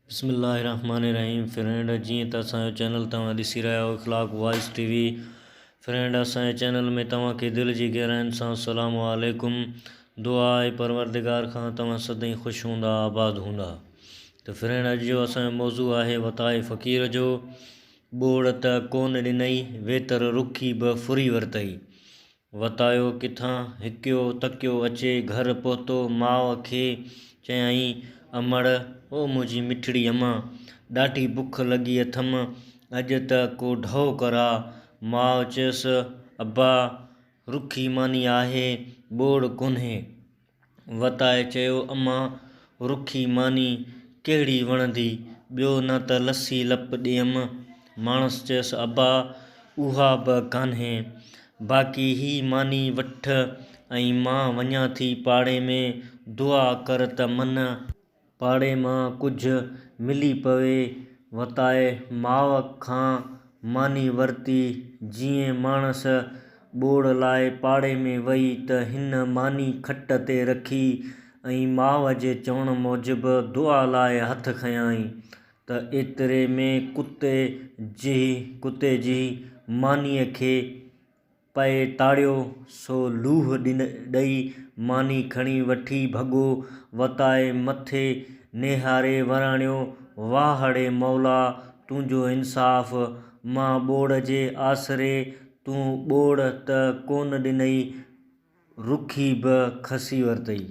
बिस्मिल्लाहिर्रहमानिर्रहीम। फ्रेंड जी त असांजो चैनल तव्हां ॾिसी रहिया आहियो इख़लाक़ वॉइस टीवी। फ्रेंड असांजे चैनल में तव्हांखे दिलि जी गहराइनि सां अस्सलामु वालेकुम। दुआ आहे परवरदिगार खां तव्हां सदाईं ख़ुशि हूंदा आबाद हूंदा। तो फ्रेंड अॼु जो असांजो मौज़ू आहे वताए फ़क़ीर जो। ॿोड़ त कोन ॾिनई वेतर रुखी बि फुरी वरितई। वतायो किथां हिकियो तकियो अचे घर पहुतो माउ खे चयाईं अमड़ ओ मुंहिंजी मिठड़ी अम्मा ॾाढी बुख लॻी अथमि अॼु त को ढो करा। माउ चयसि अब्बा रुखी मानी आहे ॿोड़ कोन्हे। वताए चयो अम्मा रुखी मानी कहिड़ी वणंदी ॿियो न त लस्सी लप ॾियमि। माणस चयसि अब्बा उहा बि कान्हे बाक़ी ही मानी वठ ऐं मां वञा थी पाड़े में दुआ कर त मन पाड़े मां कुझु मिली पवे। वताए माउ खां मानी वरिती। जीअं माणस ॿोड़ लाइ पाड़े में वई त हिन मानी खट ते रखी ऐं माउ जे चवण मूजिबि दुआ लाइ हथ खयाईं त एतिरे में कुते जी मानीअ खे पए ताड़ियो सो लूह ॾई मानी खणी वठी भॻो। वताए मथे नेहारे वराणियो वाहड़े मौला तुंहिंजो इंसाफ़ मां ॿोड़ जे आसरे तूं ॿोड़ त कोन ॾिनई रुखी बि खसी वरितई।